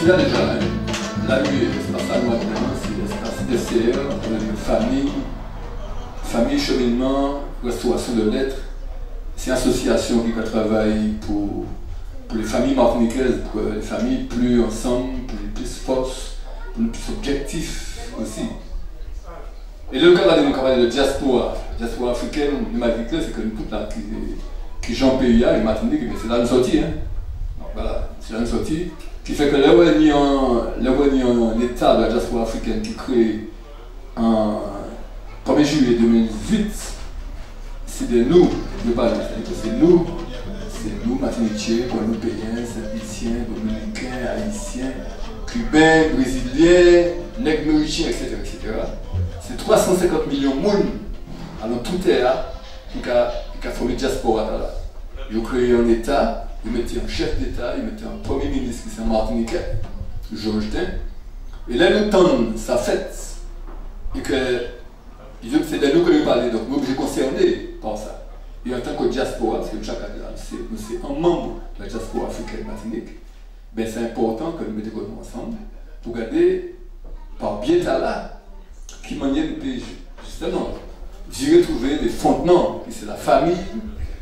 là déjà, hein. Là, l'espace maintenant, c'est l'espace DCR, famille, cheminement, restauration de lettres. C'est une association qui travaille pour les familles martiniquaises, pour les familles plus ensemble, plus force, plus objectifs aussi. Et le cas de diaspora africaine, de Martinique, c'est que nous tous là qui Jean Péia et Martinique, c'est là une sortie. Hein. Donc voilà, c'est là une sortie. Qui fait que là où il y a un état de la diaspora africaine qui crée en 1er juillet 2008, c'est de nous, c'est nous, Martiniquais, Guadeloupéens, Saint-Haïtiens, Dominicains, Haïtiens, Cubains, Brésiliens, Nègres mauriciens, etc. C'est 350 millions de monde, alors tout est là, qui a formé la diaspora là. Ils ont créé un État. Ils mettaient un chef d'État, ils mettaient un premier ministre qui s'est martiniquais, Georges Tin. Et là, nous tendons sa fête. Et que c'est de nous que nous parlons, donc nous sommes concernés par ça. Et en tant que diaspora, parce que chaque année, nous sommes un membre de la diaspora africaine Martinique, ben c'est important que nous mettions ensemble pour garder par biais là qui manière de pays, justement, d'y retrouver des fondements, qui c'est la famille.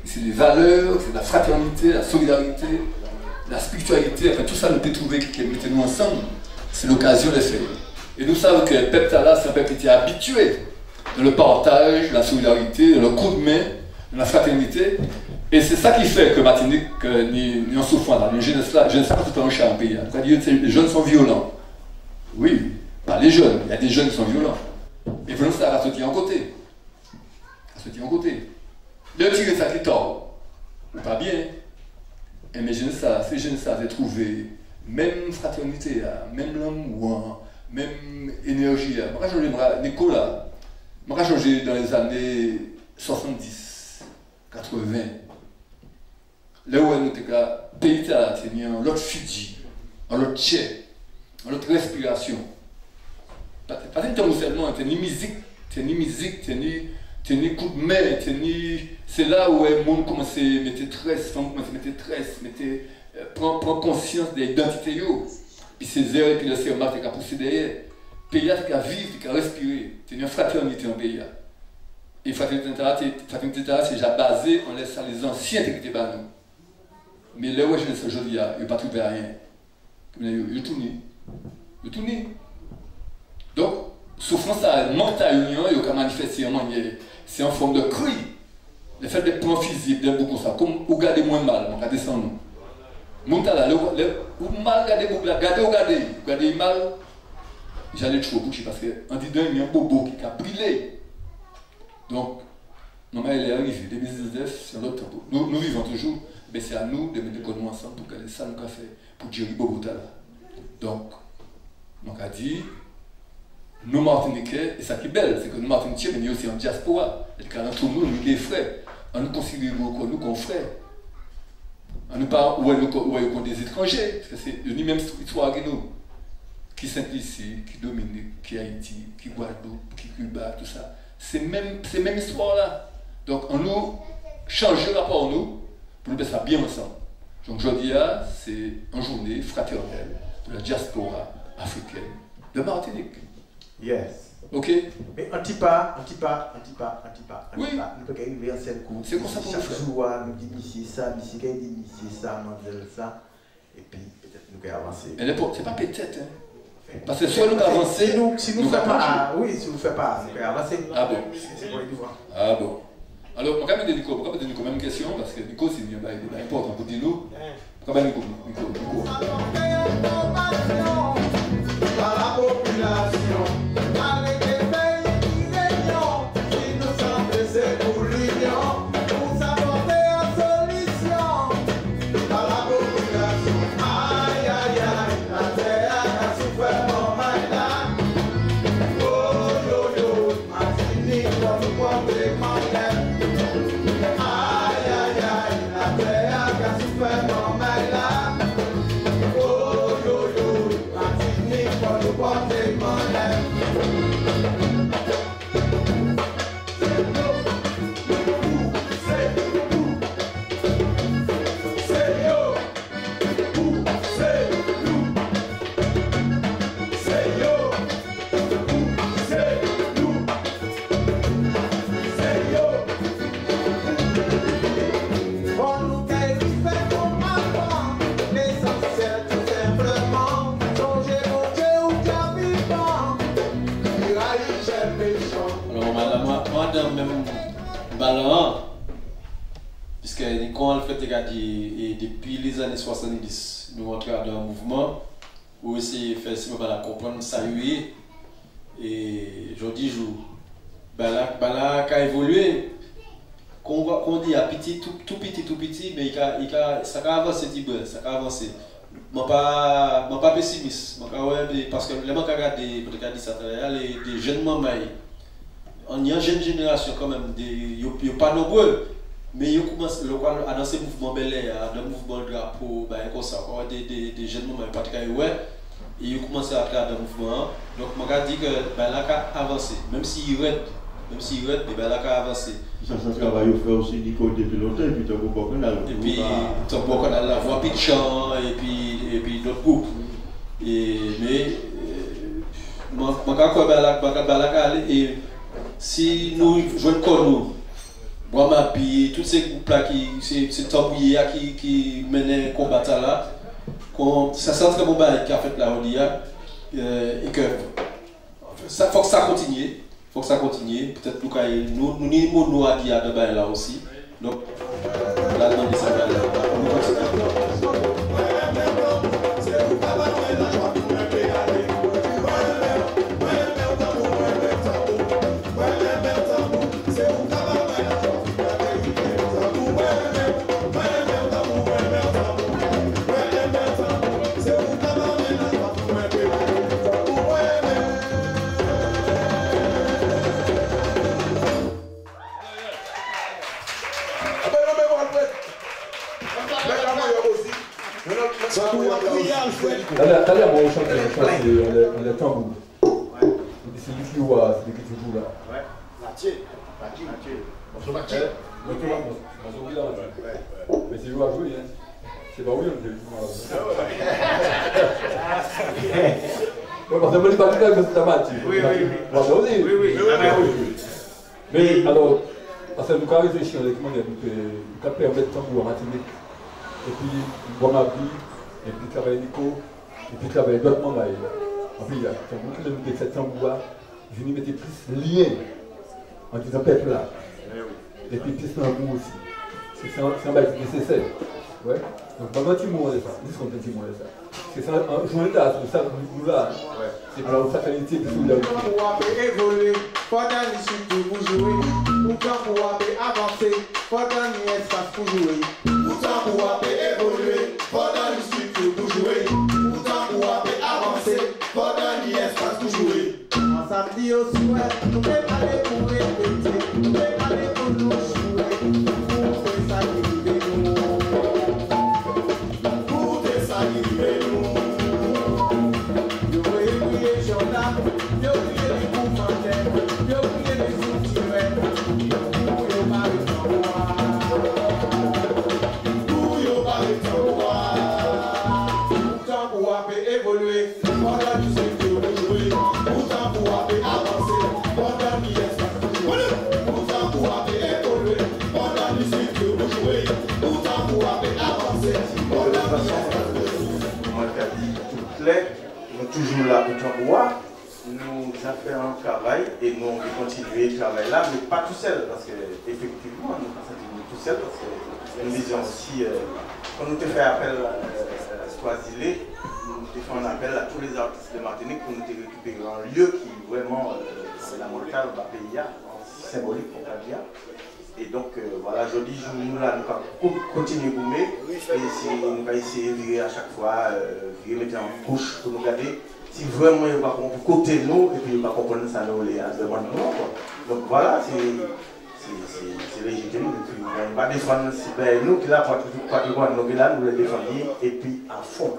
C'est les valeurs, c'est la fraternité, la solidarité, la spiritualité, enfin tout ça nous peut trouver qui mettez nous ensemble, c'est l'occasion de faire. Et nous savons que le peuple là, c'est un peuple qui est habitué dans le partage, la solidarité, dans le coup de main, dans la fraternité. Et c'est ça qui fait que Martinique, nous en souffrons là, les jeunesses là, tout en chat en pays. C'est-à-dire que les jeunes sont violents. Oui, pas les jeunes, il y a des jeunes qui sont violents. Et pour nous, ça va se tenir en côté. Ça se tient en côté. Le tir ça qui tord, pas bien. Et mais ces jeunes ça, j'ai trouvé même fraternité, même l'amour, même énergie. Moi, je me Nicolas, moi, j'ai changé dans les années 70, 80. Là où nous étions, le pays a tenu l'autre Fidji, l'autre Tchè, l'autre respiration. Pas seulement, c'est ni musique, tenir coup de main, c'est là où le monde commence à mettre tresse, prendre conscience de l'identité. Puis ces heures et puis le serment qui a poussé derrière. Le pays qui a vivre, qui a respiré, c'est une fraternité en pays. Et la fraternité, c'est déjà basé, on laisse les anciens qui étaient pas nous. Mais là où je dis aujourd'hui, il n'y a pas trouvé rien. Il y a tout ni. Donc, souffrance, ça manque à l'union, il y a manifesté en manière. C'est en forme de cri. Le fait de prendre physique, d'un bout comme ça, comme vous gardez moins mal, on va descendre. Montala, vous mal gardez mal, j'allais trop boucher parce qu'en disant il y a un bobo qui a brûlé. Donc, normalement, elle est arrivée. 2019, c'est l'autre temps. Nous vivons toujours, mais c'est à nous de mettre nous ensemble pour que ça nous a fait, pour dire bobo là. Donc, on a dit. Nous Martiniquais, et ça qui est belle, c'est que nous Martiniquais, mais nous aussi en diaspora. Et quand entre nous, nous des frères, on nous considère nous comme frères. On nous parle où est des étrangers, parce que c'est une même histoire que nous. Qui Saint-Lucie, qui Dominique, qui Haïti, qui Guadeloupe, qui Cuba, tout ça. C'est même histoire là. Donc on nous change le rapport à nous pour nous mettre ça bien ensemble. Donc aujourd'hui, c'est une journée fraternelle de la diaspora africaine de Martinique. Yes. Ok. Mais un petit pas. Oui. Nous pouvons arriver à cette course. C'est comme ça qu'on chaque fait. jour, nous disons ça, d'ici qu'il dit ça, ça. Et puis, peut-être nous pouvons avancer. C'est pas peut-être. Hein. Parce que soit nous avancer. Si nous ne faisons pas. Oui, si nous ne faisons pas, nous pouvons avancer. Ah bon. C'est pour les voir. Ah bon. Alors, pourquoi me donner Nico? Pourquoi me donner Nico même question? Parce que Nico, c'est important pour dire nous. Pourquoi me donner Nico? Par la population, avec les pays qui régnent, qui nous sont pressés pour l'union, pour s'apporter en solution. Par la population, aïe aïe aïe, la terre a souffert mon maïla. Oh yo yo, Martinique, pour nous porter mon aïe aïe aïe, la terre a souffert mon maïla. Oh yo même balan, puisque quand on fait regarder depuis les années 70, nous rentrons dans un mouvement où c'est faire si on va comprendre ça et aujourd'hui jour Bala a évolué. Qu'on dit à petit, tout petit, mais ça a avancé, ça a avancé. Je ne suis pas pessimiste, parce que les gens qui regardent des jeunes mamans, on y a une jeune génération quand même, ils ne sont pas nombreux, mais ils commencent à dans ces mouvements Bel Air, dans le mouvement de drapeau, comme ça, des jeunes mamans, et ils commencent à faire dans le mouvement. Donc je dis que Bala a avancé, même s'il reste, mais Bala a avancé. Ça travaille au fait aussi Nico depuis longtemps, et puis tu as beaucoup canal. Et puis tu as beaucoup canal, la voix Pitchan, et puis d'autres groupes. Mais et si nous jouons comme nous, Boamapi, tous ces groupes-là, ces tambouillés qui mènent le combat là, ça sent très bon qui a fait la Rodia, et que ça faut que ça continue. Faut que ça continue. Peut-être que nous a dit à Dubaï là aussi. Donc, là, on dit ça. On continue. D'ailleurs, on chante le tambour. C'est lui qui joue là. Ouais. Mathieu. Mais c'est joué à jouer, hein. C'est pas oui, on dit. Parce que je pas tout à fait que c'est Mathieu. Oui. Mais alors, parce que nous avons réfléchi avec moi, nous avons permis de tambour en Martinique. Et puis, Boamapi, et puis travailler Nico, et puis travailler d'autres membres. En plus, il y a beaucoup de cette tambour-là, je n'y mettais plus lien entre ce peuple-là. Et puis plus l'amour aussi. C'est un bail nécessaire. Ouais. Donc, pendant un petit moment de ça, juste un petit moment de ça. C'est ça, un jour d'état, c'est ça que nous là. C'est pour la fraternité de tout là. Pour évoluer, faut dans l'issue pour jouer. Pourtant, pour avancer, faut dans l'espace pour jouer. Pourtant, pour évoluer, faut dans l'issue pour jouer. Pourtant, pour avancer, faut dans l'espace pour jouer. En samedi au soir, nous devons aller pour répéter, nous devons aller pour nous jouer. Pour faire ça qui nous. Pour faire ça qui nous. Yo voyez briller Jordan, yo briller les mouvements, yo briller les outils, pour yo parler sans moi. Pour yo parler sans moi. Pourtant pour évoluer, pendant du cycle de jouer. Pourtant pour avancer, pendant du espace de jouer. Pourtant pour évoluer, pendant du cycle de jouer. Pourtant pour avancer, pendant du espace de jouer. Moi, je dis tout clair. Nous sommes toujours là pour Tamboua. Nous avons fait un travail et nous on veut continuer le travail là, mais pas tout seul, parce qu'effectivement, nous ne sommes pas tout seul, parce que nous disions aussi, quand nous avons fait appel à Swazilé, nous avons fait un appel à tous les artistes de Martinique pour nous récupérer un lieu qui vraiment, c'est la montagne de Bapéia, symbolique pour Kabia. Et donc voilà, je dis, nous là, nous allons continuer à gommer, et si nous allons essayer de virer à chaque fois, virer, mettre en couche pour nous garder. Si vraiment il va côté nous, et puis il va comprendre ça, nous les demande non. Donc voilà, c'est légitime. Et puis on va défendre nous qui là, patrimoine, nous là, nous les défendre, et puis à fond.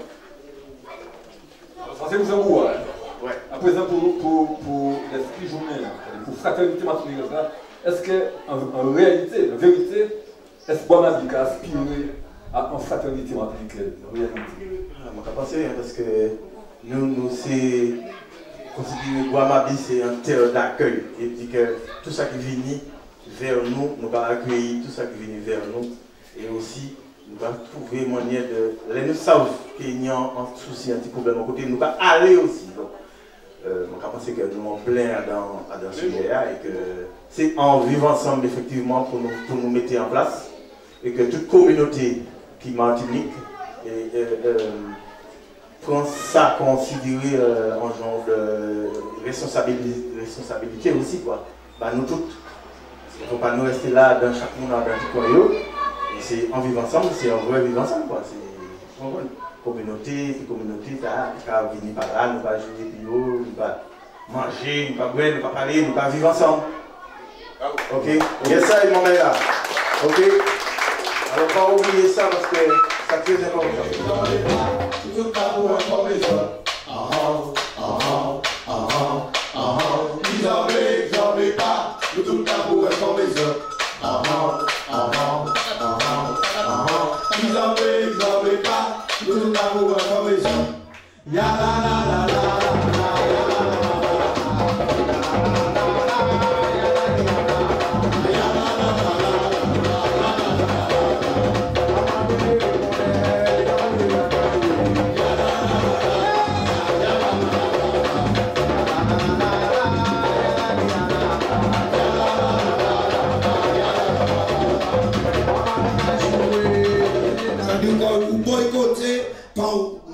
C'est vous en hein? Ouais. À présent, pour l'esprit journée, pour fraternité Martinique, est-ce qu'en réalité, en vérité, est-ce que Boamapi a aspiré à une fraternité martiniquaise en réalité? Je ne pense pas, parce que nous c'est considéré Boamapi, c'est un terre d'accueil. Et puis que tout ça qui vient vers nous, nous allons accueillir tout ça qui vient vers nous. Et aussi, nous allons trouver une manière de. Les nous savent qu'il y a un souci, un petit problème à côté, nous allons aller aussi. Donc, je pense que nous sommes pleins dans ce sujet-là et que c'est en vivant ensemble effectivement pour nous mettre en place et que toute communauté qui Martinique prend ça considéré en genre de responsabilité aussi quoi. Bah, nous toutes, il ne faut pas nous rester là dans chaque monde dans petit coin. Et c'est en vivant ensemble, c'est en vrai vivre ensemble quoi. C'est une communauté, ça va venir par là, nous pas jouer bio, nous pas manger, nous pas boire, nous pas parler, nous pas vivre ensemble. Ok? Il y a ça et mon mère là. Ok? Alors pas oublier ça parce que ça très important.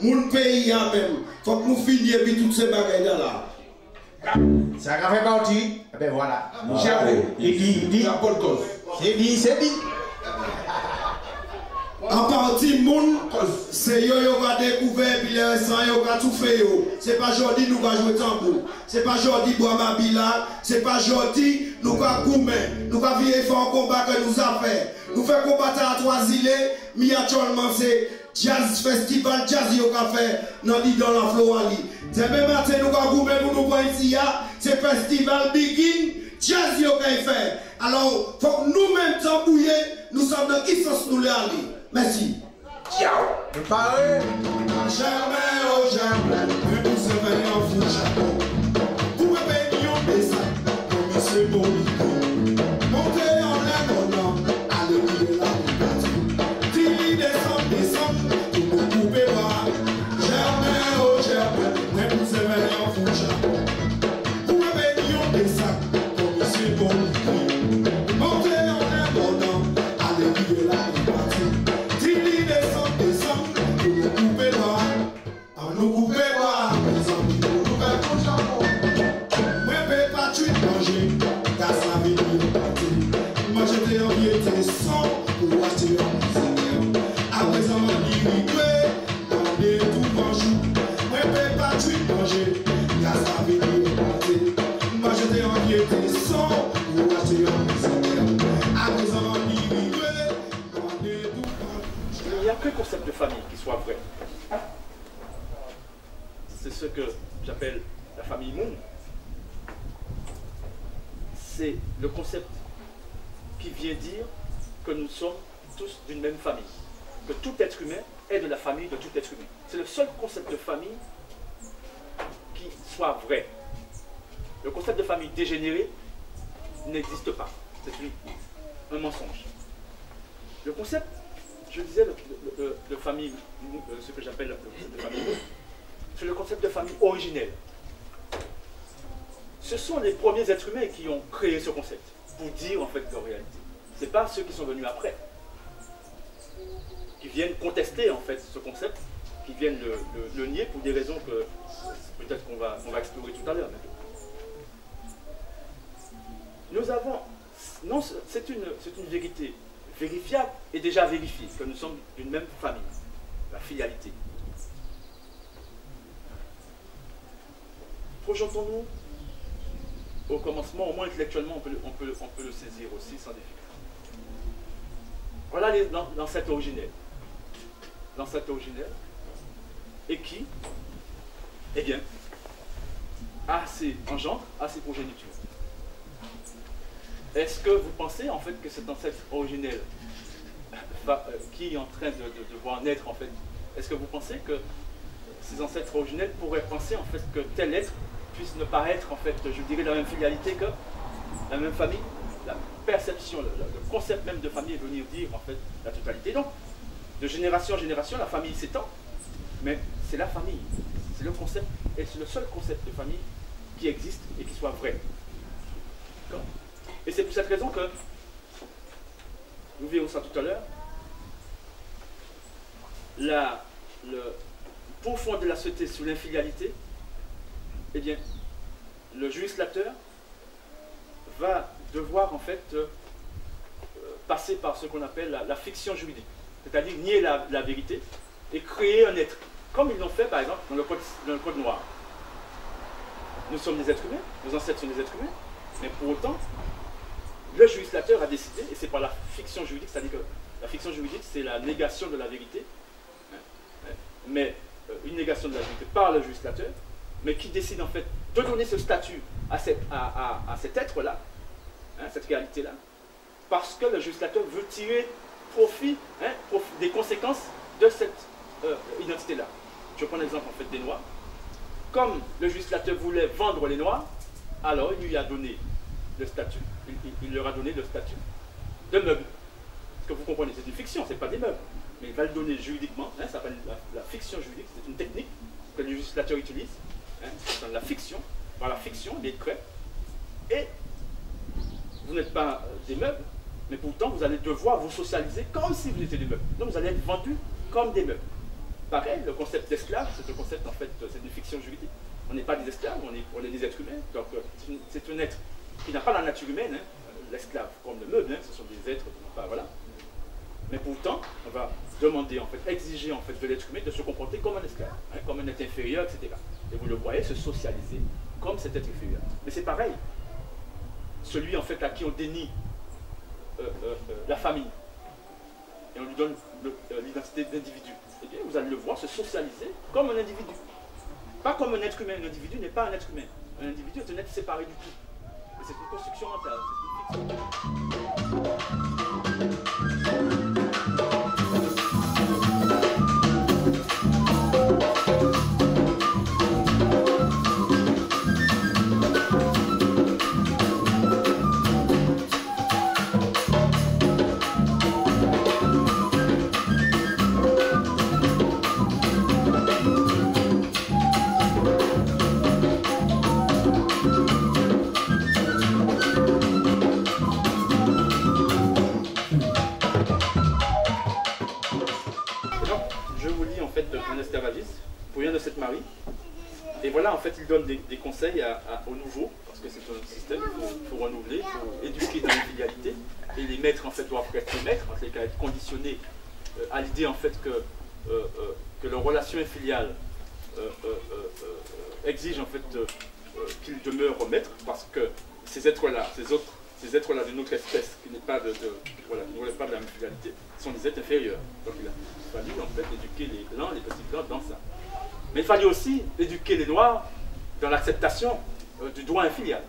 Mon pays même, faut que nous finissions et puis toutes ces bagages là. Ça a fait partie, ben voilà. Il dit, c'est dit, c'est dit. En partie, moun, c'est yo va découvrir, puis les restants yo va tout faire. C'est pas aujourd'hui nous va jouer tambour. C'est pas aujourd'hui boire ma bila. C'est pas aujourd'hui nous va goumer. Nous va vivre faire un combat que nous avons fait. Nous faisons combattre à 3 îles, mais actuellement c'est Jazz Festival, Jazz yo ka fait dans la Florali. C'est même matin nous va goumer pour nous voir ici, c'est Festival Begin, Jazz yo ka fait. Alors, faut que nous-mêmes tambouiller, nous sommes dans qui sens nous aller. Merci. Ciao. Vous parlez? Jamais, oh jamais, mais vous savez en fou chapeau. Vous me payez un message, comme c'est mon micro. Montez en l'air, non, allez couler la route. Tili descend, tout le monde pouvait voir. Jamais, oh jamais, mais vous savez en fou chapeau. Vous me payez un message, comme c'est mon micro. Montez en l'air, non, allez couler la route. Nous pouvons voir, mes amis, nous pouvons tout chapeau. Moi, je ne peux pas tuer manger, car ça veut dire partir. Moi, j'étais en piété sans pour acheter un salaire. À présent, on dit rigoué, on est tout bonjour. Moi, je ne peux pas tuer manger, car ça veut dire partir. Moi, j'étais en piété sans pour acheter un salaire. À présent, on dit rigoué, on est tout bonjour. Il n'y a que le concept de famille qui soit vrai. C'est ce que j'appelle la famille monde. C'est le concept qui vient dire que nous sommes tous d'une même famille. Que tout être humain est de la famille de tout être humain. C'est le seul concept de famille qui soit vrai. Le concept de famille dégénérée n'existe pas. C'est un mensonge. Le concept, je disais, de famille, ce que j'appelle de famille monde, c'est le concept de famille originelle. Ce sont les premiers êtres humains qui ont créé ce concept, pour dire en fait leur réalité. Ce n'est pas ceux qui sont venus après, qui viennent contester en fait ce concept, qui viennent le nier pour des raisons que peut-être qu'on va explorer tout à l'heure. Nous avons, non, c'est une vérité vérifiable et déjà vérifiée, que nous sommes d'une même famille, la filialité. Projetons-nous au commencement, au moins intellectuellement, on peut le saisir aussi sans difficulté. Voilà l'ancêtre originel. L'ancêtre originel, et qui, eh bien, a ses engendres, a ses progénitures. Est-ce que vous pensez en fait que cet ancêtre originel qui est en train de voir naître en fait, est-ce que vous pensez que ces ancêtres originels pourraient penser en fait que tel être puisse ne pas être en fait, je dirais, la même filialité que la même famille? La perception, le concept même de famille est venir dire en fait la totalité. Donc, de génération en génération, la famille s'étend, mais c'est la famille. C'est le concept, et c'est le seul concept de famille qui existent et qui soient vraies. Et c'est pour cette raison que, nous verrons ça tout à l'heure, pour fonder la société sous l'infidélité, eh bien, le législateur va devoir en fait passer par ce qu'on appelle la fiction juridique, c'est-à-dire nier la vérité et créer un être, comme ils l'ont fait par exemple dans le code noir. Nous sommes des êtres humains, nos ancêtres sont des êtres humains, mais pour autant, le législateur a décidé, et c'est par la fiction juridique, c'est-à-dire que la fiction juridique, c'est la négation de la vérité, mais une négation de la vérité par le législateur, mais qui décide en fait de donner ce statut à cet être-là, cette réalité-là, parce que le législateur veut tirer profit, des conséquences de cette identité-là. Je prends l'exemple en fait des Noirs. Comme le législateur voulait vendre les Noirs, alors il lui a donné le statut, il leur a donné le statut de meuble. Ce que vous comprenez, c'est une fiction, ce n'est pas des meubles. Mais il va le donner juridiquement, ça s'appelle la fiction juridique, c'est une technique que le législateur utilise, c'est la fiction, par la fiction, des traits. Et vous n'êtes pas des meubles, mais pourtant vous allez devoir vous socialiser comme si vous étiez des meubles. Donc vous allez être vendus comme des meubles. Pareil, le concept d'esclave, c'est un concept en fait, c'est une fiction juridique. On n'est pas des esclaves, on est des êtres humains. Donc c'est un être qui n'a pas la nature humaine, l'esclave comme le meuble, ce sont des êtres qui n'ont pas, voilà. Mais pourtant, on va demander, en fait, exiger en fait, de l'être humain de se comporter comme un esclave, comme un être inférieur, etc. Et vous le voyez se socialiser comme cet être inférieur. Mais c'est pareil, celui en fait à qui on dénie la famille et on lui donne l'identité d'individu, eh bien vous allez le voir se socialiser comme un individu. Pas comme un être humain. Un individu n'est pas un être humain. Un individu est un être séparé du tout. Et c'est une construction mentale, c'est une fiction. Et voilà, en fait, il donne des conseils aux nouveaux, parce que c'est un système qu'il faut renouveler, il faut éduquer dans l'infidélité, et les maîtres, en fait, doivent être les maîtres, en fait, être conditionnés à l'idée, en fait, que leur relation infiliale exige, en fait, qu'ils demeurent maîtres, parce que ces êtres-là, ces êtres-là d'une autre espèce, qui n'est pas voilà, qui ne relèvent pas de la infidélité, sont des êtres inférieurs. Donc il a fallu, en fait, éduquer les blancs, les petits blancs dans ça. Mais il fallait aussi éduquer les Noirs dans l'acceptation du droit infilial,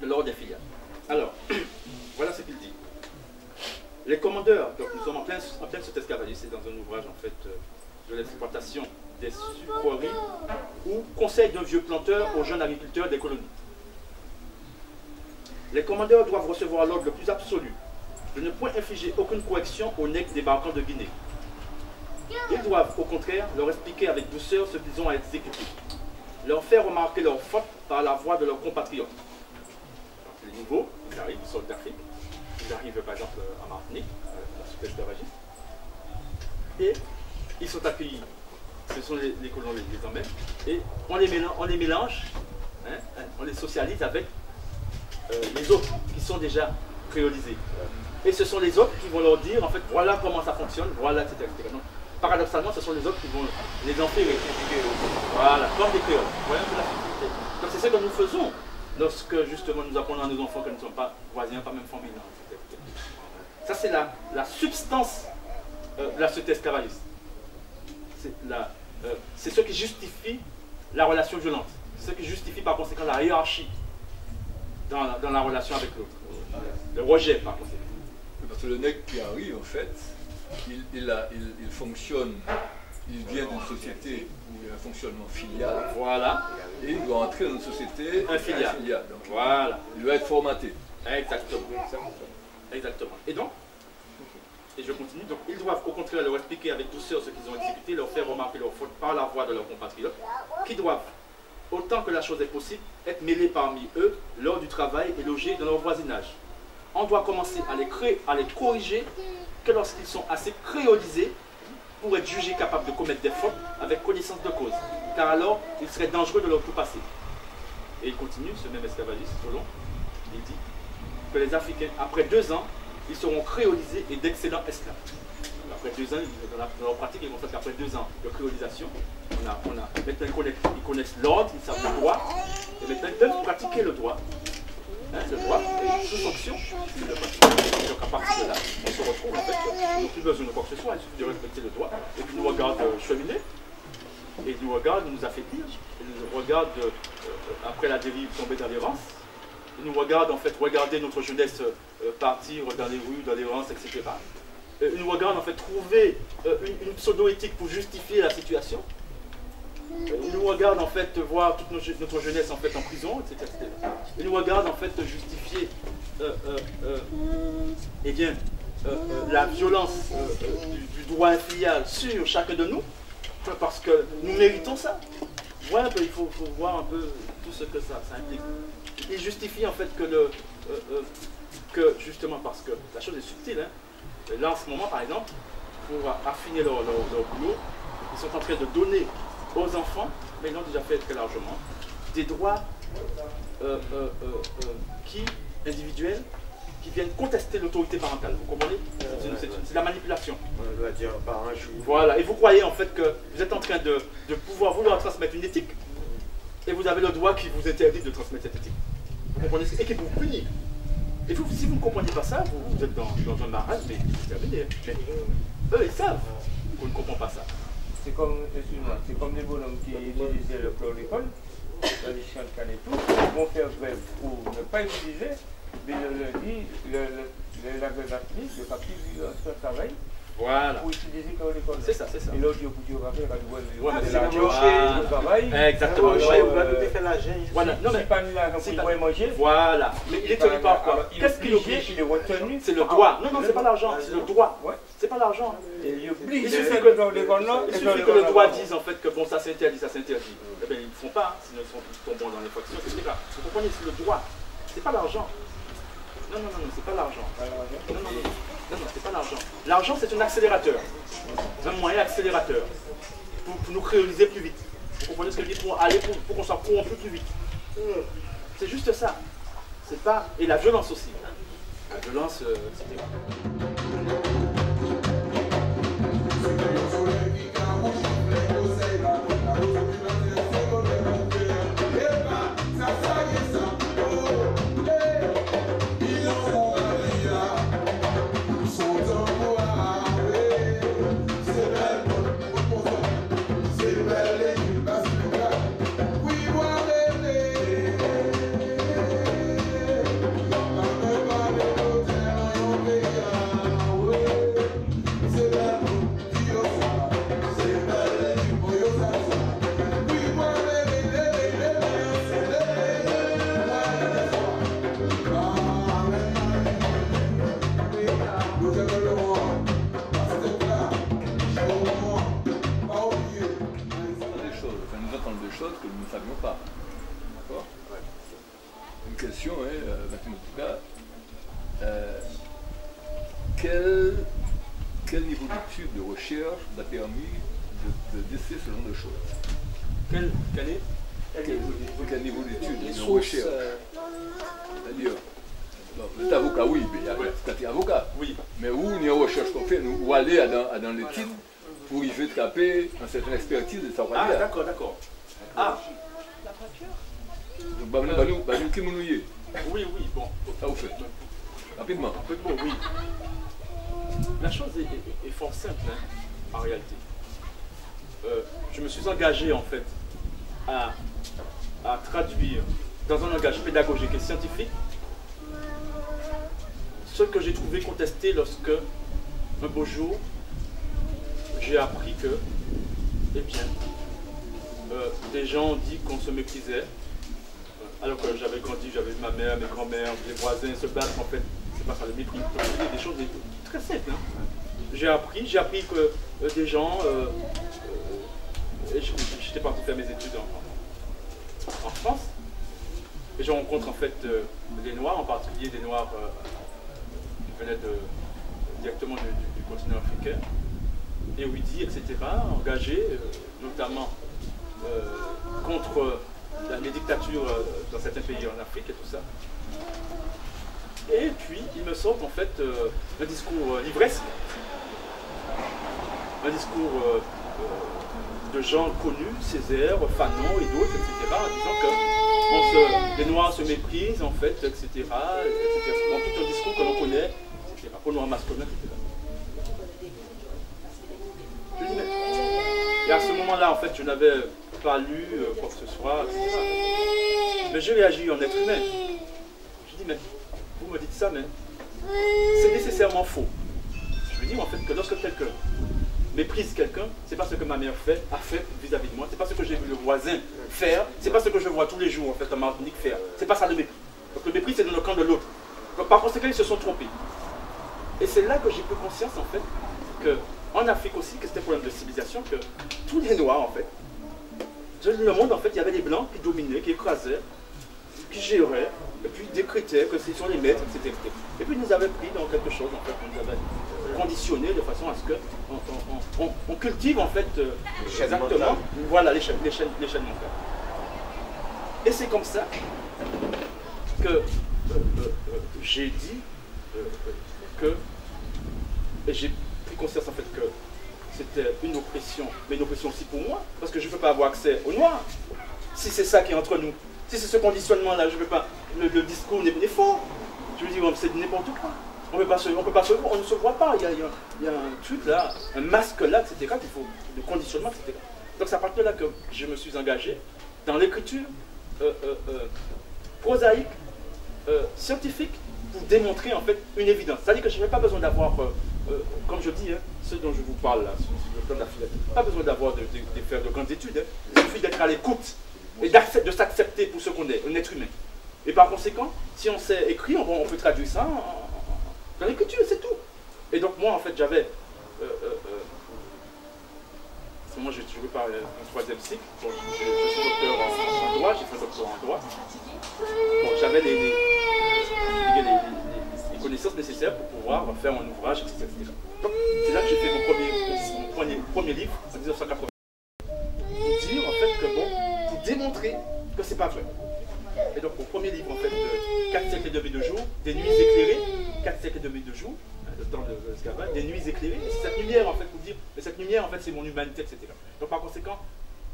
de l'ordre infilial. Alors, voilà ce qu'il dit. Les commandeurs, donc nous sommes en plein cet esclavagisme, c'est dans un ouvrage en fait de l'exploitation des sucreries ou conseil d'un vieux planteur aux jeunes agriculteurs des colonies. Les commandeurs doivent recevoir l'ordre le plus absolu de ne point infliger aucune correction aux nègres débarquants de Guinée. Ils doivent, au contraire, leur expliquer avec douceur ce qu'ils ont à exécuter, leur faire remarquer leurs fautes par la voix de leurs compatriotes. Donc, les nouveaux, ils arrivent, ils sortent d'Afrique, ils arrivent par exemple à Martinique, à la super-esclavagiste, et ils sont accueillis, ce sont les colons les emmènent, et on les mélange, on les socialise avec les autres qui sont déjà créolisés. Et ce sont les autres qui vont leur dire, en fait, voilà comment ça fonctionne, voilà, etc. Donc, paradoxalement, ce sont les autres qui vont les enferrer. Voilà, comme des créoles. Voilà un peu la subtilité. Donc c'est ce que nous faisons lorsque justement nous apprenons à nos enfants que nous ne sommes pas voisins, pas même famille. Ça c'est la substance de la société esclavagiste. C'est ce qui justifie la relation violente. C'est ce qui justifie par conséquent la hiérarchie dans la relation avec l'autre. Le rejet par conséquent. Parce que le nègre qui arrive, en fait, il fonctionne, il vient d'une société où il y a un fonctionnement filial. Voilà. Et il doit entrer dans une société infiliale. Donc, voilà. Il doit être formaté. Exactement. Exactement. Et donc, et je continue, donc ils doivent au contraire leur expliquer avec douceur ce qu'ils ont exécuté, leur faire remarquer leurs fautes par la voix de leurs compatriotes, qui doivent autant que la chose est possible, être mêlés parmi eux lors du travail et logés dans leur voisinage. On doit commencer à les corriger que lorsqu'ils sont assez créolisés pour être jugés capables de commettre des fautes avec connaissance de cause, car alors il serait dangereux de leur tout passer. Et il continue, ce même esclavagiste, Solon, il dit que les Africains, après 2 ans, ils seront créolisés et d'excellents esclaves. Après 2 ans, dans leur pratique, ils constatent qu'après 2 ans de créolisation, maintenant ils connaissent l'ordre, ils savent le droit, et maintenant ils peuvent pratiquer le droit. Hein, le droit est sous sanction, de pratiquer. Donc à partir de là, on se retrouve en fait, ils n'ont plus besoin de quoi que ce soit, il suffit de respecter le droit, et puis ils nous regardent cheminer, et ils nous regardent nous affaiblir, ils nous regardent après la dérive tomber dans l'errance, ils nous regardent en fait regarder notre jeunesse partir dans les rues, dans l'errance, etc. Ils nous regardent en fait trouver une pseudo-éthique pour justifier la situation. Ils nous regardent en fait voir toute notre jeunesse en fait en prison, etc. Ils nous regardent en fait justifier eh bien, la violence du droit infilial sur chacun de nous, parce que nous méritons ça. Voilà, il faut voir un peu tout ce que ça implique. Ils justifient en fait que justement parce que la chose est subtile, hein. Là en ce moment par exemple, pour affiner leur boulot, ils sont en train de donner aux enfants, mais ils l'ont déjà fait très largement, des droits individuels qui viennent contester l'autorité parentale. Vous comprenez? C'est la manipulation. On doit dire par un jour. Voilà, et vous croyez en fait que vous êtes en train de pouvoir vouloir transmettre une éthique, et vous avez le droit qui vous interdit de transmettre cette éthique. Vous comprenez? Et qui vous punit. Et vous, si vous ne comprenez pas ça, vous êtes dans un marasme, mais c'est terminé. Mais eux, ils savent qu'on ne comprend pas ça. C'est comme les bonhommes qui utilisaient le chlordécone, dans les champs de canne et tout, ils vont faire grève pour ne pas utiliser, mais le lundi, la grève a fini, le papier du travail. Voilà. Pour utiliser le chlordécone. C'est ça, c'est ça. Et l'autre, il faut faire le travail. Exactement. Voilà. Non, mais pas pour manger. Voilà. Mais il est tenu par quoi? Qu'est-ce qui l'oblige? Il est retenu. C'est le droit. Non, c'est pas l'argent, c'est le droit. C'est pas l'argent. Il oblige. Il suffit que le droit dise en fait que bon, ça s'interdit, ça s'interdit. Eh bien, ils ne font pas, s'ils ne sont pas bons dans l'infraction, etc. Vous comprenez, c'est le droit. C'est pas l'argent. Non, c'est pas l'argent. Non, c'est pas l'argent. L'argent, c'est un accélérateur. C'est un moyen accélérateur pour nous créoliser plus vite. Vous comprenez ce que je dis? Pour qu'on soit corrompu plus vite. C'est juste ça. C'est pas... Et la violence aussi. La violence, etc. Que nous ne savions pas. D'accord? Une question est, maintenant en tout cas, quel niveau d'étude, de recherche a permis de déceler ce genre de choses? Quel niveau d'étude, de recherche? C'est-à-dire, vous êtes avocat, oui, mais il y a des avocats. Oui. Mais où il y a une recherche qu'on fait, où aller dans les titres pour y faire taper une certaine expertise de savoir. Ah, d'accord. Ah, la voiture. Donc, qui nous y est? Oui, bon. Ça vous fait. Rapidement. Oui. La chose est fort simple, hein, en réalité. Je me suis engagé, en fait, à traduire dans un langage pédagogique et scientifique ce que j'ai trouvé contesté lorsque, un beau jour, j'ai appris que, eh bien, des gens ont dit qu'on se méprisait, alors que j'avais grandi, j'avais ma mère, mes grands-mères, les voisins se battent, en fait, c'est pas ça le mépris, c'est des choses très simples. Hein. J'ai appris que des gens, j'étais parti faire mes études en France. Et je rencontre en fait des Noirs, en particulier des Noirs qui venaient directement du continent africain, et Ouidi, etc., engagés notamment contre les dictatures dans certains pays en Afrique et tout ça. Et puis, ils me sortent en fait un discours livresque, un discours de gens connus, Césaire, Fanon et d'autres, etc., en disant que les Noirs se méprisent, en fait, etc., etc. Bon, tout un discours que l'on connaît, etc., pour Noirs masculins, etc. Et à ce moment-là, en fait, je n'avais pas lu quoi que ce soit, etc. Mais je réagis en être humain. Je dis, mais vous me dites ça, mais c'est nécessairement faux. Je lui dis en fait que lorsque quelqu'un méprise quelqu'un, c'est pas ce que ma mère a fait vis-à-vis de moi, c'est pas ce que j'ai vu le voisin faire, c'est pas ce que je vois tous les jours en fait en Martinique faire. C'est pas ça le mépris. Donc le mépris c'est dans le camp de l'autre. Donc par conséquent ils se sont trompés. Et c'est là que j'ai pris conscience en fait que en Afrique aussi, que c'était un problème de civilisation, que tous les Noirs en fait, dans le monde en fait, il y avait des Blancs qui dominaient, qui écrasaient, qui géraient, et puis décrétaient que ce sont les maîtres, etc. Et puis ils nous avaient pris dans quelque chose en fait, on nous avait conditionné de façon à ce qu'on cultive en fait exactement voilà, l'échelle mentale. Et c'est comme ça que j'ai dit que j'ai pris conscience en fait que c'était une oppression, mais une oppression aussi pour moi, parce que je ne peux pas avoir accès aux Noirs. Si c'est ça qui est entre nous, si c'est ce conditionnement-là, je ne peux pas. Le discours n'est faux. Je veux dire, c'est n'importe quoi. On ne peut pas se voir, on ne se voit pas. Il y a un truc là, un masque là, etc. qu'il faut, de conditionnement, etc. Donc c'est à partir de là que je me suis engagé dans l'écriture prosaïque, scientifique, pour démontrer en fait une évidence. C'est-à-dire que je n'ai pas besoin d'avoir, comme je dis, hein, ce dont je vous parle là, sur le plan de la philosophie, pas besoin d'avoir de faire de grandes études. Hein. Il suffit d'être à l'écoute et de s'accepter pour ce qu'on est, un être humain. Et par conséquent, si on sait écrire, on peut traduire ça dans l'écriture, c'est tout. Et donc moi, en fait, j'avais... à ce moment, je vais par un troisième cycle. Bon, je suis docteur en droit, j'ai fait un doctorat en droit. Bon, j'avais les connaissances nécessaires pour pouvoir faire un ouvrage, etc. Donc, c'est là que j'ai fait mon premier livre, en 1980. Pour dire, en fait, que bon, pour démontrer que c'est pas vrai. Et donc, mon premier livre, en fait, 4 siècles et demi de jour, des nuits éclairées, 4 siècles et demi de jour, le temps de l'esclavage, des nuits éclairées, et c'est cette lumière, en fait, pour dire, mais cette lumière, en fait, c'est mon humanité, etc. Donc, par conséquent,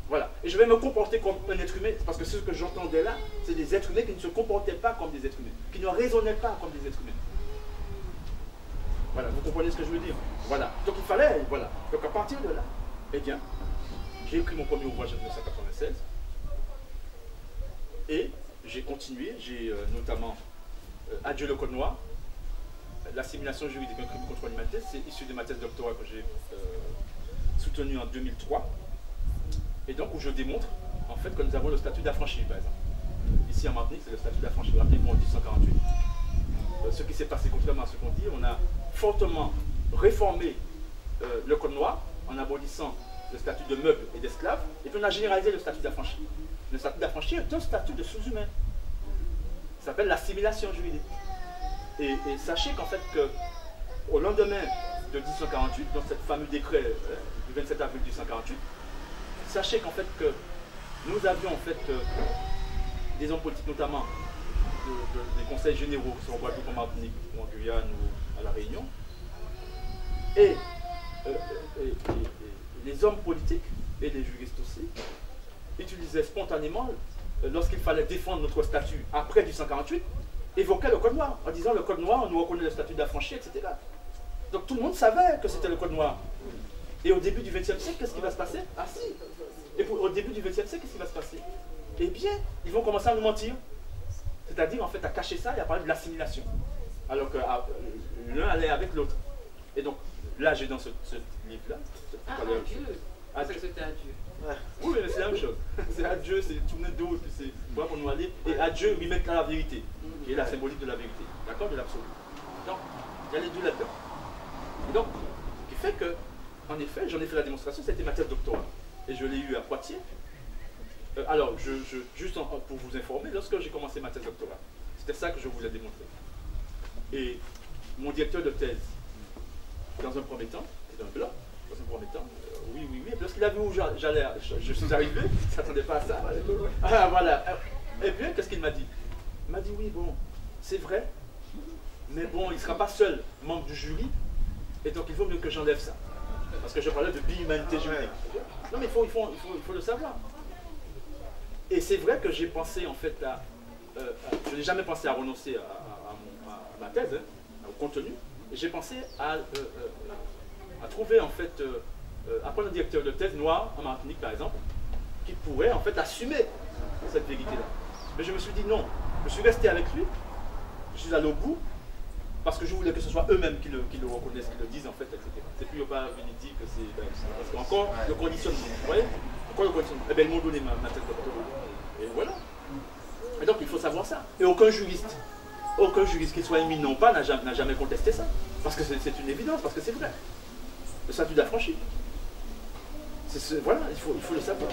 voilà. Et je vais me comporter comme un être humain, parce que ce que j'entendais là, c'est des êtres humains qui ne se comportaient pas comme des êtres humains, qui ne raisonnaient pas comme des êtres humains. Voilà, vous comprenez ce que je veux dire? Voilà. Donc, il fallait, voilà. Donc, à partir de là, eh bien, j'ai écrit mon premier ouvrage en 1996, et j'ai continué, j'ai notamment Adieu le code noir, l'assimilation juridique d'un crime contre l'humanité, c'est issu de ma thèse de doctorat que j'ai soutenue en 2003, et donc où je démontre en fait que nous avons le statut d'affranchi, par exemple. Ici en Martinique, c'est le statut d'affranchi, rappelez-vous en 1848. Ce qui s'est passé, contrairement à ce qu'on dit, on a fortement réformé le code noir en abolissant le statut de meuble et d'esclave, et puis on a généralisé le statut d'affranchi. Le statut d'affranchi est un statut de sous-humain. Ça s'appelle l'assimilation juridique. Et sachez qu'en fait, au lendemain de 1848, dans ce fameux décret du 27 avril 1848, sachez qu'en fait que nous avions en fait des hommes politiques, notamment des conseils généraux qui sont en Guadeloupe, en Martinique, ou en Guyane, ou à La Réunion, et les hommes politiques, et les juristes aussi, utilisaient spontanément, lorsqu'il fallait défendre notre statut après 1848, évoquaient le code noir, en disant le code noir, on nous reconnaît le statut d'affranchi, etc. Donc tout le monde savait que c'était le code noir. Et au début du XXe siècle, qu'est-ce qui va se passer? Ah si. Et au début du XXe siècle, qu'est-ce qui va se passer? Eh bien, ils vont commencer à nous mentir. C'est-à-dire, en fait, à cacher ça et à parler de l'assimilation. Alors que l'un allait avec l'autre. Et donc, là, j'ai dans ce livre-là. Adieu. Ah, c'est que c'était Adieu. Ouais. Oui, mais c'est la même chose. C'est Adieu, c'est tourner de dos, et puis c'est voilà pour nous aller. Et Adieu, lui mettre la vérité, qui est la symbolique de la vérité. D'accord? De l'absolu. Donc, il y a les deux là-dedans. Et donc, ce qui fait que, en effet, j'en ai fait la démonstration, c'était ma thèse doctorale. Et je l'ai eu à Poitiers. Alors, juste pour vous informer, lorsque j'ai commencé ma thèse doctorale, c'était ça que je voulais démontrer. Et mon directeur de thèse, dans un premier temps, c'est un blanc, dans un premier temps, oui, lorsqu'il a vu où j'allais, je suis arrivé, il ne s'attendait pas à ça. Ah, voilà. Et puis, qu'est-ce qu'il m'a dit? Il m'a dit, oui, bon, c'est vrai, mais bon, il ne sera pas seul membre du jury, et donc il vaut mieux que j'enlève ça. Parce que je parlais de bi-humanité juridique. Non, mais il faut le savoir. Et c'est vrai que j'ai pensé, en fait, je n'ai jamais pensé à renoncer à ma thèse, hein, au contenu, et j'ai pensé à trouver, en fait, à prendre un directeur de thèse noir en Martinique, par exemple, qui pourrait, en fait, assumer cette vérité-là. Mais je me suis dit non, je suis resté avec lui, je suis allé au bout, parce que je voulais que ce soit eux-mêmes qui le reconnaissent, qui le disent, en fait, etc. C'est plus pas venu dire que c'est... parce qu'encore, le conditionnement, vous voyez? Encore le conditionnement. Eh bien, ils m'ont donné ma thèse doctorale. Et voilà. Et donc, il faut savoir ça. Et aucun juriste, qu'il soit éminent ou pas, n'a jamais contesté ça. Parce que c'est une évidence, parce que c'est vrai. Le statut d'affranchi. Voilà, il faut le savoir.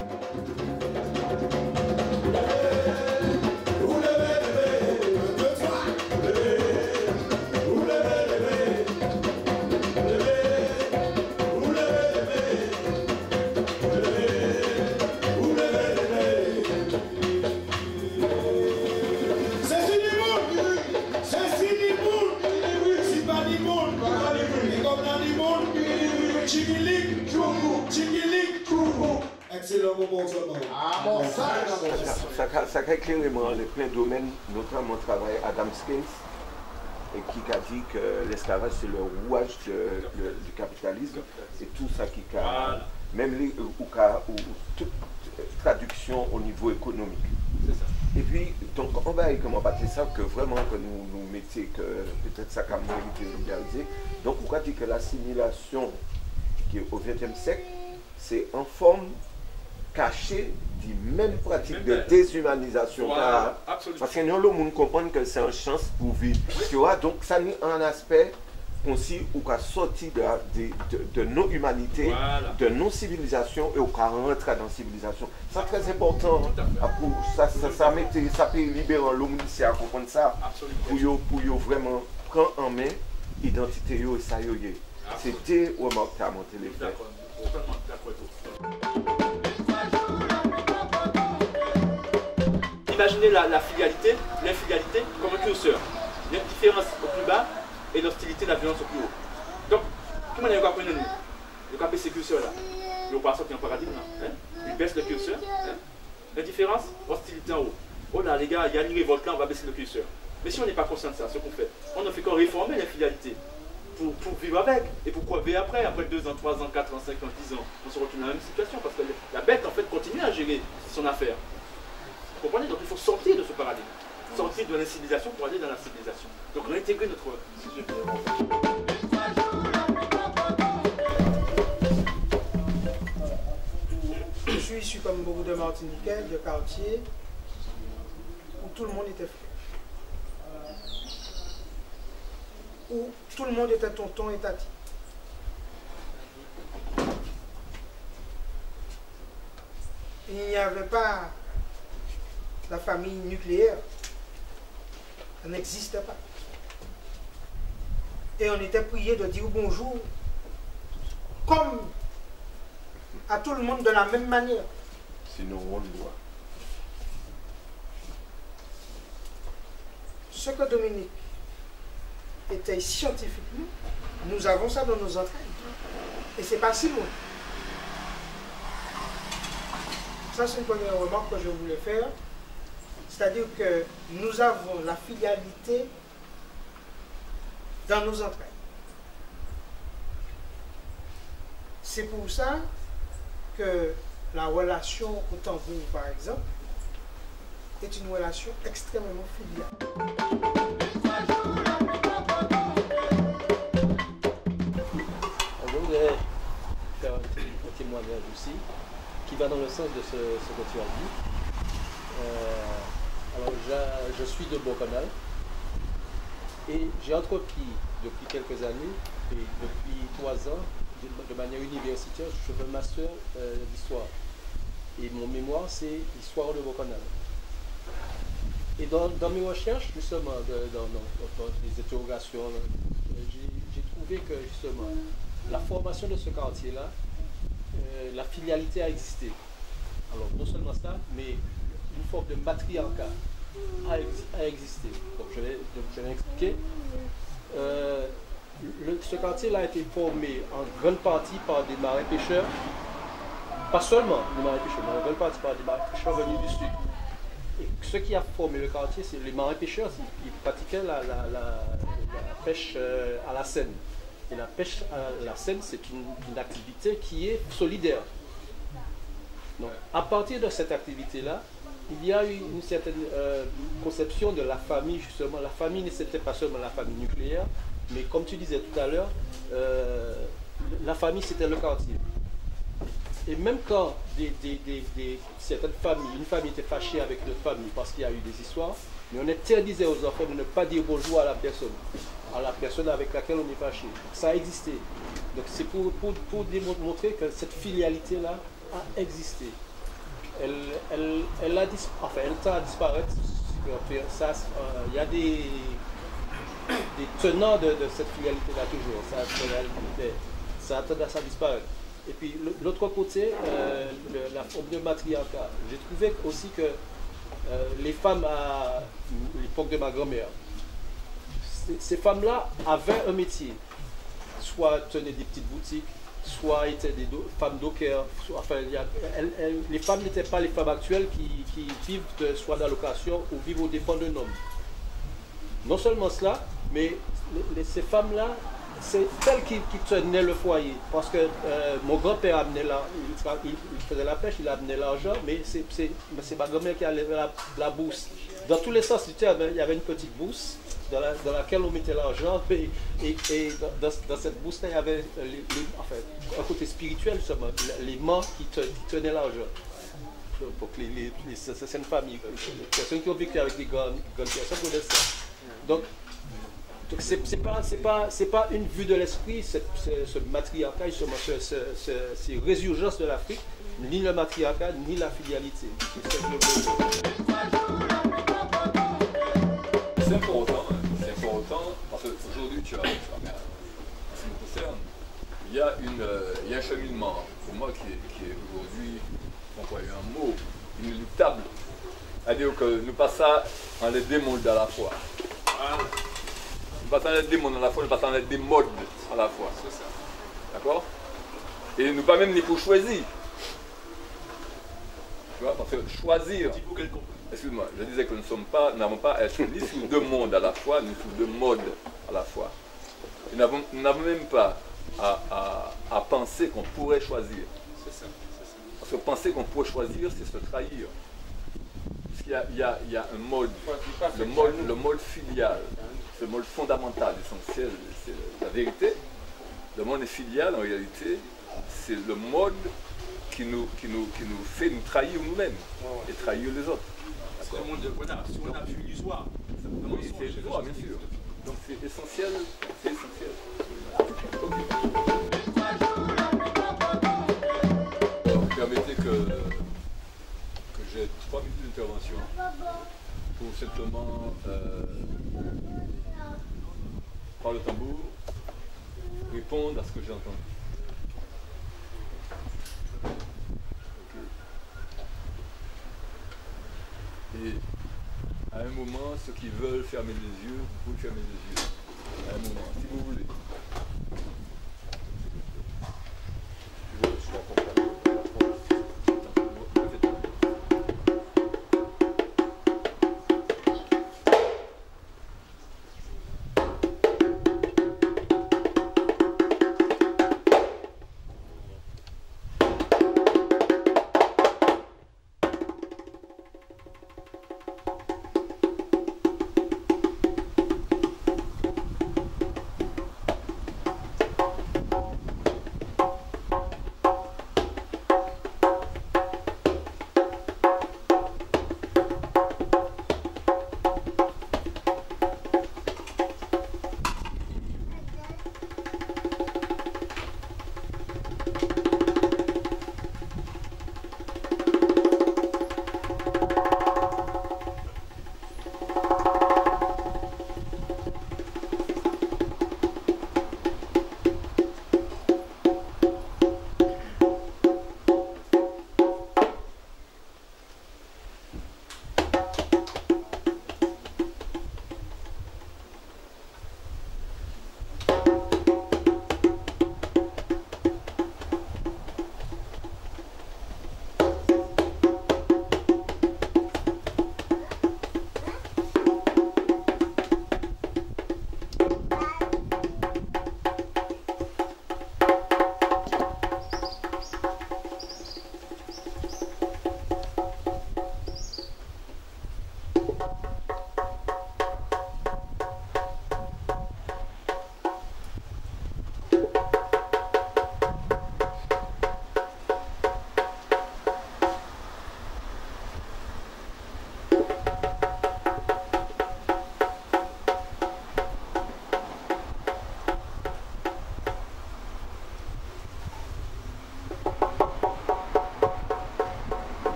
Excellent moment, ah bon, ça a clairement plein de domaines, notamment le travail Adam Skins, et qui a dit que l'esclavage c'est le rouage du capitalisme, c'est tout ça qui a, même toute traduction au niveau économique. Et puis, donc on va comment battre ça, que vraiment que nous mettions, que peut-être ça a mérité de réaliser. Donc on va dire que l'assimilation qui est au XXe siècle, c'est en forme cachée des mêmes pratiques de déshumanisation. Voilà, parce que nous, le monde comprend que c'est une chance pour vivre. Tu vois, donc ça n'est un aspect aussi où on sorti de nos humanités, voilà, de nos civilisations et où on rentre dans la civilisation. C'est très important. Ça peut libérer l'homme ici à comprendre ça. Pour vraiment prendre en main l'identité et ça. C'était où on a monté les faits. Imaginez la filialité, l'infidélité comme un curseur. L'indifférence au plus bas et l'hostilité, la violence au plus haut. Donc, comment on a appris nous? On a baissé ce curseur-là. Il ne va pas sortir en paradigme. Hein? Il baisse le curseur. Hein? L'indifférence, hostilité en haut. Oh là, les gars, il y a une révolte là, on va baisser le curseur. Mais si on n'est pas conscient de ça, ce qu'on fait, on ne fait qu'en réformer l'infidélité. Pour vivre avec, et pour crever après 2 ans, 3 ans, 4 ans, 5 ans, 10 ans, on se retrouve dans la même situation, parce que la bête en fait continue à gérer son affaire. Vous comprenez? Donc il faut sortir de ce paradigme, sortir de l'incivilisation pour aller dans la civilisation. Donc réintégrer notre sujet. Je suis issu comme beaucoup de Martiniquais, de quartier, où tout le monde était frère. Où tout le monde était tonton et tati. Il n'y avait pas la famille nucléaire. Ça n'existait pas. Et on était prié de dire bonjour comme à tout le monde de la même manière. Sinon on le voit. Ce que Dominique était scientifiquement, nous avons ça dans nos entrailles. Et c'est pas si loin. Ça, c'est une première remarque que je voulais faire. C'est-à-dire que nous avons la filialité dans nos entrailles. C'est pour ça que la relation au tambour, par exemple, est une relation extrêmement filiale. Faire un témoignage aussi qui va dans le sens de ce que tu as dit. Alors je suis de Bocanal et j'ai entrepris depuis quelques années et depuis 3 ans de manière universitaire, je fais un master d'histoire. Et mon mémoire, c'est l'histoire de Bocanal. Et dans mes recherches, justement, dans les interrogations, j'ai trouvé que, justement, la formation de ce quartier-là, la filialité a existé. Alors, non seulement ça, mais une forme de matriarcat a existé. Donc, je vais expliquer. Ce quartier-là a été formé en grande partie par des marins pêcheurs, pas seulement des marins pêcheurs, mais en grande partie par des marins pêcheurs venus du sud. Et ce qui a formé le quartier, c'est les marins pêcheurs qui pratiquaient la pêche à la Seine. Et la pêche à la Seine, c'est une activité qui est solidaire. Donc, à partir de cette activité-là, il y a eu une certaine conception de la famille, justement. La famille, c'était pas seulement la famille nucléaire, mais comme tu disais tout à l'heure, la famille, c'était le quartier. Et même quand certaines familles, une famille était fâchée avec une famille parce qu'il y a eu des histoires, mais on interdisait aux enfants de ne pas dire bonjour à la personne avec laquelle on est fâché. Ça a existé. Donc c'est pour démontrer que cette filialité-là a existé. Elle tend à disparaître. Il y a des tenants de cette filialité-là toujours. Ça a tendance à disparaître. Et puis l'autre côté, la forme de matriarcat. J'ai trouvé aussi que les femmes à l'époque de ma grand-mère, ces femmes-là avaient un métier. Soit tenaient des petites boutiques, soit étaient des femmes dockers. Les femmes n'étaient pas les femmes actuelles qui vivent soit d'allocation ou vivent au dépens d'un homme. Non seulement cela, mais ces femmes-là, c'est elles qui tenaient le foyer. Parce que mon grand-père amenait il faisait la pêche, il amenait l'argent, mais c'est ma grand-mère qui allait la bourse. Dans tous les sens, il y avait une petite bourse dans laquelle on mettait l'argent, et dans cette bourse-là, il y avait un côté spirituel, justement, les mains qui tenaient l'argent. Pour que c'est une famille, les personnes qui ont vécu avec des grandes personnes connaissent ça. Donc c'est pas une vue de l'esprit, ce matriarcat, justement, ces résurgences de l'Afrique, ni le matriarcat, ni la filialité. C'est important, parce qu'aujourd'hui, tu as, en ce qui me concerne, il y a un cheminement, pour moi, qui est aujourd'hui, un mot inéluctable, c'est-à-dire que nous passons en les deux mondes à la fois. Nous passons en les deux mondes à la fois, nous passons en les deux modes à la fois. D'accord? Et nous pas même ni pour choisir. Tu vois, parce que choisir. Excuse-moi, je disais que nous n'avons pas à être ni sous deux mondes à la fois, ni sous deux modes à la fois. Et nous n'avons même pas à penser qu'on pourrait choisir. C'est ça. Parce que penser qu'on pourrait choisir, c'est se trahir. Parce qu'il y a un mode, le mode filial, c'est le mode fondamental, essentiel, c'est la vérité. Le mode filial, en réalité, c'est le mode qui nous fait nous trahir nous-mêmes et trahir les autres. C'est le monde de Renard, si on a vu l'histoire. Oui, c'est l'histoire, bien sûr. Donc c'est essentiel, c'est essentiel. Donc, permettez que j'ai 3 minutes d'intervention pour simplement, par le tambour, répondre à ce que j'ai entendu. Et à un moment, ceux qui veulent fermer les yeux, vous pouvez fermer les yeux. À un moment, si vous voulez.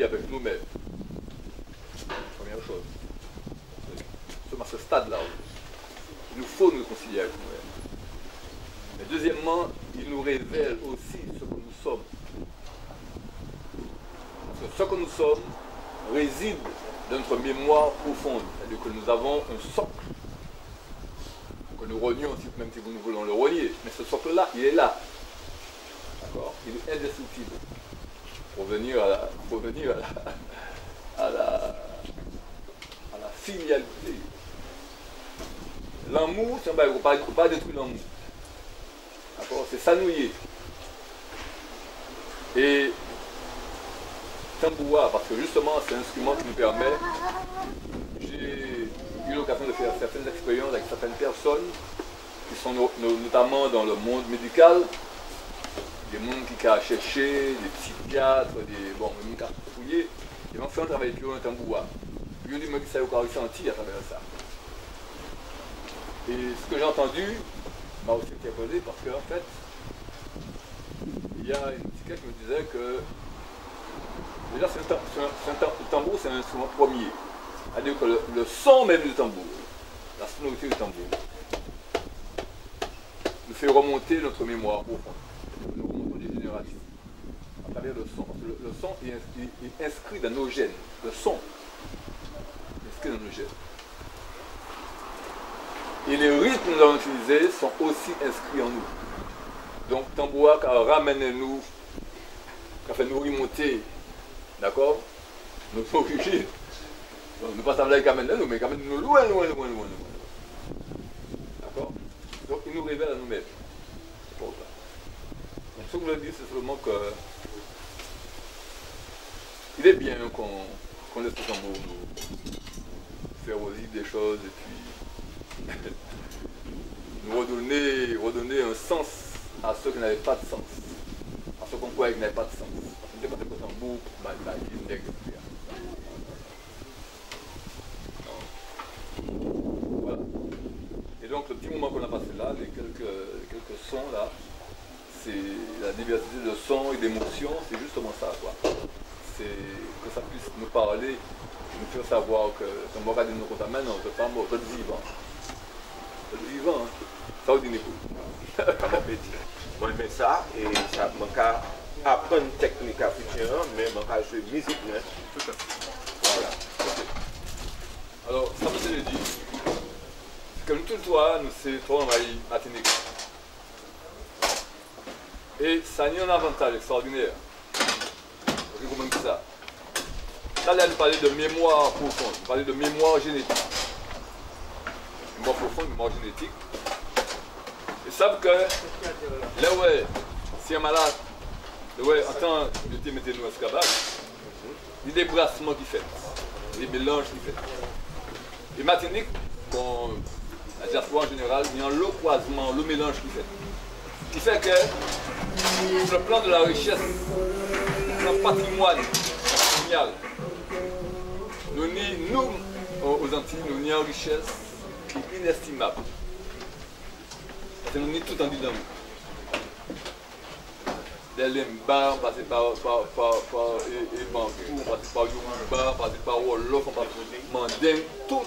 réconcilier avec nous-mêmes. Première chose. Nous sommes à ce stade-là. Il nous faut nous réconcilier avec nous-mêmes. Mais deuxièmement, il nous révèle aussi ce que nous sommes. Parce que ce que nous sommes réside dans notre mémoire profonde. C'est-à-dire que nous avons un socle que nous renions, même si nous voulons le renier. Mais ce socle-là, il est là. D'accord? Il est indestructible. Pour venir à la filialité. L'amour, c'est un bail, il ne faut pas détruire l'amour. D'accord? C'est s'annouiller. Et tamboura, parce que justement c'est un instrument qui nous permet, j'ai eu l'occasion de faire certaines expériences avec certaines personnes qui sont notamment dans le monde médical, des gens qui ont cherché, des psychiatres, des gens qui ont fouillé, ils ont fait un travail avec eux un tamboura. Puis ils ont dit que ça a ressenti à travers ça. Et ce que j'ai entendu m'a aussi interpellé parce qu'en fait, il y a une psychiatre qui me disait que déjà, le tambour, c'est un instrument premier. C'est-à-dire que le son même du tambour, la sonorité du tambour, nous fait remonter notre mémoire profonde. Nous remontons des générations à travers le son. Le son est inscrit dans nos gènes. Le son est inscrit dans nos gènes. Et les rythmes que nous avons utilisés sont aussi inscrits en nous. Donc, tambour ramène-nous, qui fait nous remonter. D'accord? Notre origine. Donc, nous ne passons pas avec nous, mais quand même nous loin. D'accord? Donc, il nous révèle à nous-mêmes. C'est pour ça. Donc, ce que je veux dire, c'est seulement que il est bien qu'on laisse le tambour nous faire aussi des choses et puis nous redonner un sens à ceux qui n'avaient pas de sens. À ceux qu'on croyait qui n'avaient pas de sens. Voilà. Et donc le petit moment qu'on a passé là, les quelques sons là, c'est la diversité de sons et d'émotions, c'est justement ça quoi. C'est que ça puisse nous parler, nous faire savoir que quand on regarde nos comptes maintenant, on ne peut pas mort, c'est vivant. C'est vivant, hein. Ça vous dit moi j'aime ça et ça manque apprendre une technique à futur, mais je jouer musique. Tout à fait. Voilà. Okay. Alors, ça me s'est dit, comme tout le temps, nous c'est trop en Martinique. Et ça a un avantage extraordinaire. Je recommande ça. Ça, là, nous parler de mémoire profonde, nous parler de mémoire génétique. Mémoire profonde, mémoire génétique. Ils savent que, là, ouais, si un malade, ouais, en tant que mettez-nous esclavage, il y a des brassements qui fait, des mélanges qui fait. Et Martinique, bon, la diaspora en général, il y a le croisement, le mélange qui fait que, sur le plan de la richesse, sur le patrimoine colonial, nous, aux Antilles, nous avons une richesse qui est inestimable. Parce que nous avons tout en dynamique. Des limbas, on passe par Bantou, on passe par Yoruba, on passe par Wolof, on passe par Manding, tout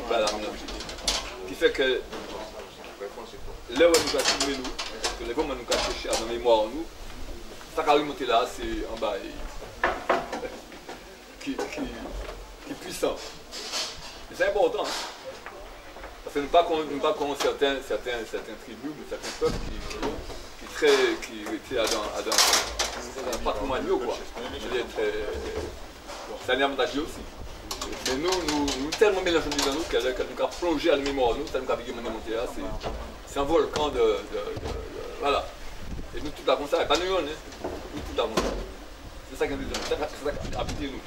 par la mélange. Qui fait que là où nous avons filmé nous, que les moments nous avons cherché dans la mémoire en nous, ça qui a remonté là, c'est en bas qui est puissant. Et c'est important. Hein? Parce que nous ne pas comme certains tribus, certains peuples qui étaient dans un patrimoine, quoi. C'est un avantage aussi. Mais nous tellement mélangeons dans nous qu'elle nous a plongé à la mémoire, nous, ça nous a vécu monter là, c'est un volcan de voilà. Et nous tout la comme ça, pas nous, nous tout la comme ça. C'est ça qui a habité nous.